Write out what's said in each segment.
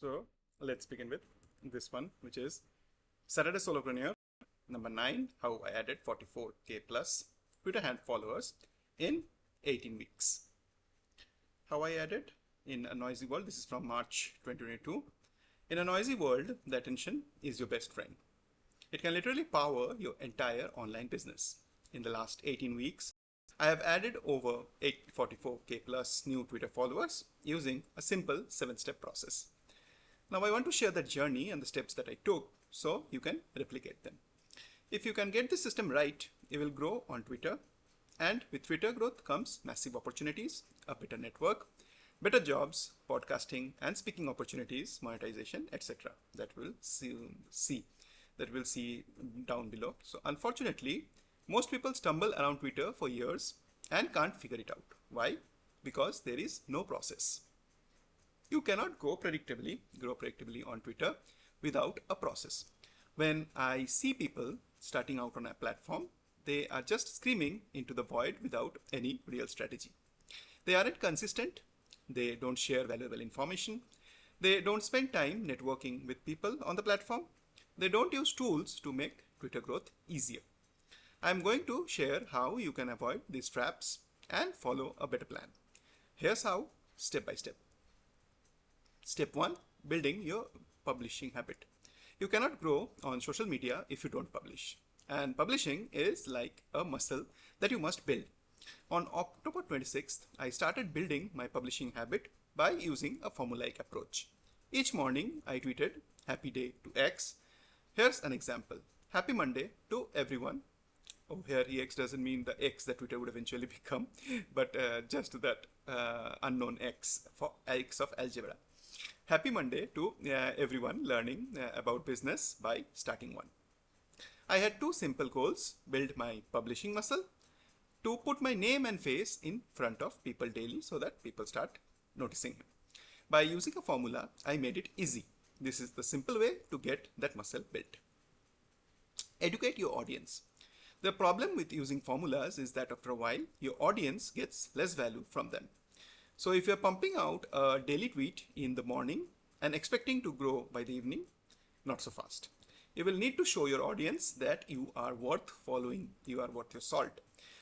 So let's begin with this one, which is Saturday Solopreneur number 9, how I added 44k plus Twitter hand followers in 18 weeks. How I added in a noisy world. This is from March 2022. In a noisy world, the attention is your best friend. It can literally power your entire online business. In the last 18 weeks, I have added over 844k plus new Twitter followers using a simple 7-step process. Now I want to share that journey and the steps that I took so you can replicate them. If you can get this system right, you will grow on Twitter, and with Twitter growth comes massive opportunities, a better network, better jobs, podcasting and speaking opportunities, monetization, etc. that we'll see down below. So unfortunately, most people stumble around Twitter for years and can't figure it out. Why? Because there is no process. You cannot grow predictably on Twitter without a process. When I see people starting out on a platform, they are just screaming into the void without any real strategy. They aren't consistent. They don't share valuable information. They don't spend time networking with people on the platform. They don't use tools to make Twitter growth easier. I'm going to share how you can avoid these traps and follow a better plan. Here's how, step by step. Step 1, building your publishing habit. You cannot grow on social media if you don't publish. And publishing is like a muscle that you must build. On October 26th, I started building my publishing habit by using a formulaic approach. Each morning, I tweeted, "Happy day" to X. Here's an example. "Happy Monday" to everyone. Oh, here EX doesn't mean the X that Twitter would eventually become, but just that unknown X for X of algebra. Happy Monday to everyone learning about business by starting one. I had two simple goals: build my publishing muscle, to put my name and face in front of people daily so that people start noticing him. By using a formula, I made it easy. This is the simple way to get that muscle built. Educate your audience. The problem with using formulas is that after a while, your audience gets less value from them. So if you're pumping out a daily tweet in the morning and expecting to grow by the evening, not so fast. You will need to show your audience that you are worth following, you are worth your salt.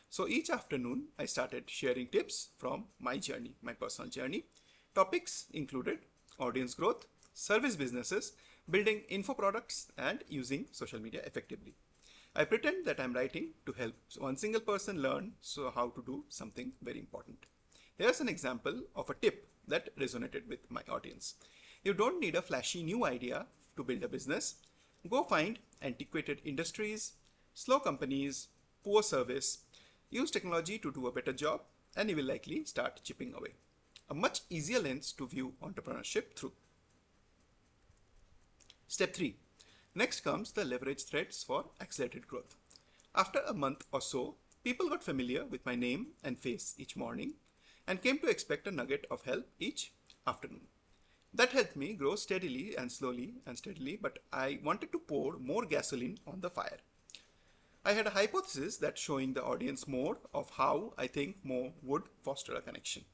So each afternoon, I started sharing tips from my journey, my personal journey. Topics included audience growth, service businesses, building info products, and using social media effectively. I pretend that I'm writing to help one single person learn how to do something very important. Here's an example of a tip that resonated with my audience. You don't need a flashy new idea to build a business. Go find antiquated industries, slow companies, poor service, use technology to do a better job, and you will likely start chipping away. A much easier lens to view entrepreneurship through. Step 3. Next comes the leverage threads for accelerated growth. After a month or so, people got familiar with my name and face each morning and came to expect a nugget of help each afternoon. That helped me grow steadily and steadily, but I wanted to pour more gasoline on the fire. I had a hypothesis that showing the audience more of how I think more would foster a connection.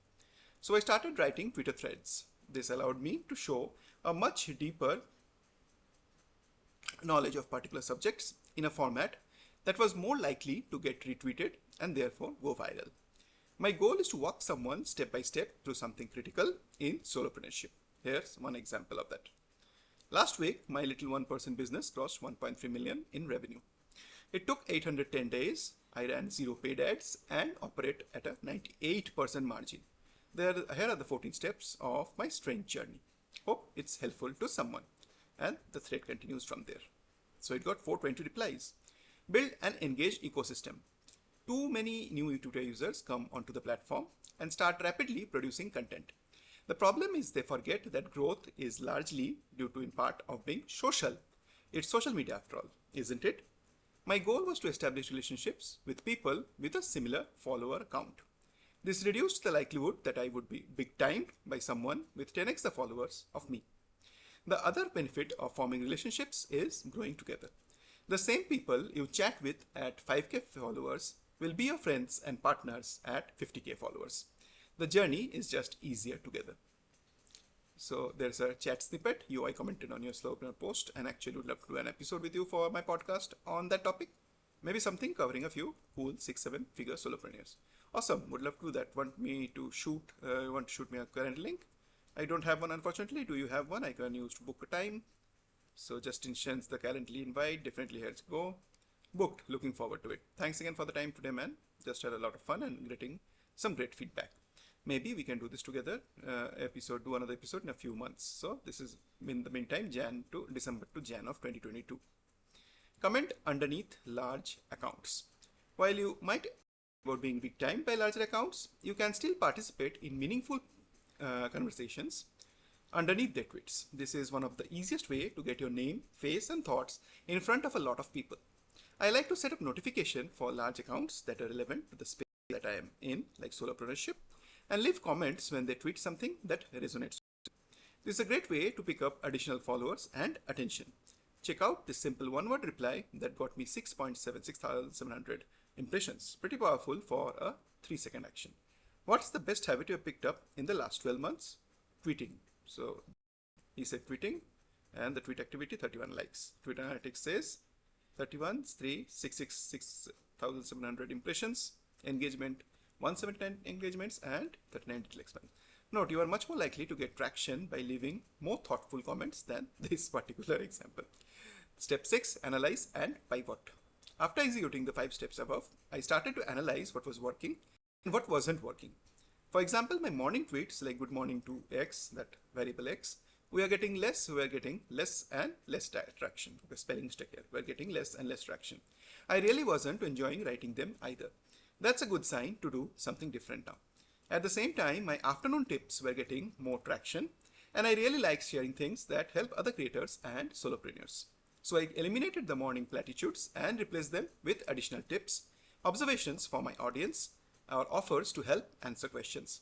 So I started writing Twitter threads. This allowed me to show a much deeper knowledge of particular subjects in a format that was more likely to get retweeted and therefore go viral. My goal is to walk someone step by step through something critical in solopreneurship. Here's one example of that. Last week, my little one-person business crossed 1.3 million in revenue. It took 810 days. I ran 0 paid ads and operate at a 98% margin. Here are the 14 steps of my strange journey. Hope it's helpful to someone. And the thread continues from there. So it got 420 replies. Build an engaged ecosystem. Too many new Twitter users come onto the platform and start rapidly producing content. The problem is they forget that growth is largely due to in part of being social. It's social media after all, isn't it? My goal was to establish relationships with people with a similar follower count. This reduced the likelihood that I would be big timed by someone with 10x the followers of me. The other benefit of forming relationships is growing together. The same people you chat with at 5k followers will be your friends and partners at 50k followers. The journey is just easier together. So there's a chat snippet. I commented on your solopreneur post and actually would love to do an episode with you for my podcast on that topic. Maybe something covering a few cool 6-7 figure solopreneurs. Awesome. Would love to do that. Want to shoot me a current link? I don't have one, unfortunately. Do you have one? I can use to book a time. So just instance the Calendly invite. Definitely let's go. Booked. Looking forward to it. Thanks again for the time today, man. Just had a lot of fun and getting some great feedback. Maybe we can do this together. Do another episode in a few months. So this is in the meantime, December to Jan of 2022. Comment underneath large accounts. While you might about being big time by larger accounts, you can still participate in meaningful conversations underneath their tweets. This is one of the easiest way to get your name, face and thoughts in front of a lot of people. I like to set up notification for large accounts that are relevant to the space that I am in, like solopreneurship, and leave comments when they tweet something that resonates. This is a great way to pick up additional followers and attention. Check out this simple one-word reply that got me 6.76,700 impressions. Pretty powerful for a 3-second action. What's the best habit you have picked up in the last 12 months? Tweeting. So he said tweeting, and the tweet activity 31 likes. Twitter analytics says 31, 3, 666,700 impressions, engagement 179 engagements, and 39 digital expense. Note, you are much more likely to get traction by leaving more thoughtful comments than this particular example. Step 6, analyze and pivot. After executing the 5 steps above, I started to analyze what was working and what wasn't working. For example, my morning tweets like good morning to X, that variable X, we are getting less and less traction. Okay, spelling mistake here. We are getting less and less traction. I really wasn't enjoying writing them either. That's a good sign to do something different now. At the same time, my afternoon tips were getting more traction, and I really like sharing things that help other creators and solopreneurs. So I eliminated the morning platitudes and replaced them with additional tips, observations for my audience, or offers to help answer questions.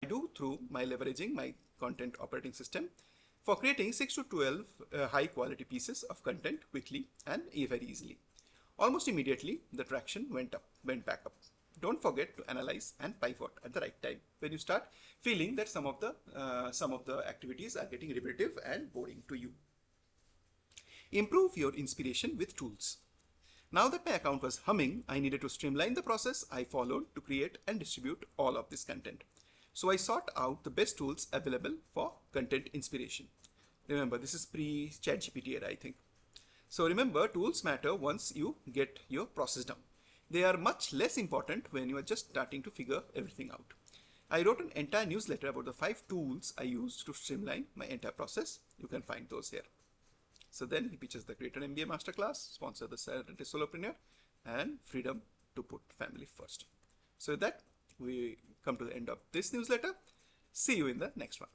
I do through my leveraging my content operating system for creating 6 to 12 high quality pieces of content quickly and very easily. Almost immediately, the traction went back up. Don't forget to analyze and pivot at the right time when you start feeling that some of the activities are getting repetitive and boring to you. Improve your inspiration with tools. Now that my account was humming, I needed to streamline the process I followed to create and distribute all of this content. So I sought out the best tools available for content inspiration. Remember, this is pre-ChatGPT era, I think. So remember, tools matter once you get your process down. They are much less important when you are just starting to figure everything out. I wrote an entire newsletter about the 5 tools I used to streamline my entire process. You can find those here. So then he pitches the Creator MBA Masterclass, sponsor the Saturday Solopreneur, and freedom to put family first. So with that, we come to the end of this newsletter. See you in the next one.